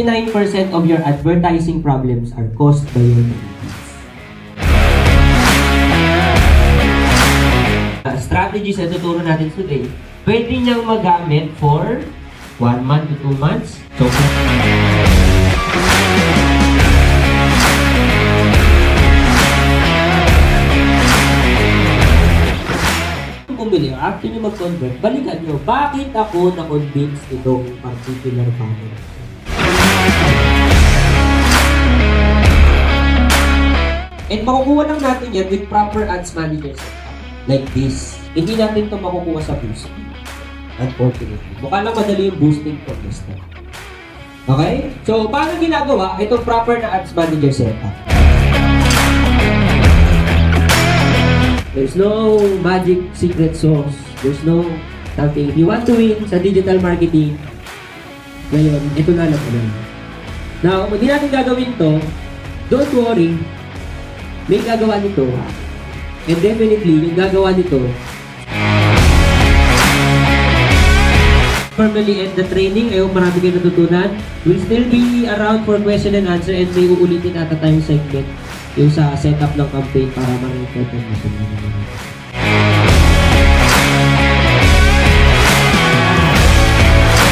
99% of your advertising problems are caused by your naiveness. Strategies na tuturo natin today, pwede niyang magamit for 1 month to 2 months. So, bumili, after nyo mag-convert, balikan nyo, bakit ako na-convince itong particular banner? And makukuha lang natin yan with proper ads manager setup. Like this. Hindi natin ito makukuha sa boosting. Unfortunately. Mukha lang madali yung boosting for this time. Okay? So, paano ginagawa itong proper na ads manager setup? There's no magic secret sauce. There's no something. If you want to win sa digital marketing, ngayon, ito na lang po. Now, kung hindi natin gagawin to, don't worry. May gagawa nito. And definitely, yung gagawa nito, formally end the training. Ayaw, marami kayo natutunan. We'll still be around for question and answer and may uulitin ata tayong segment yung sa setup ng campaign para ma-record ang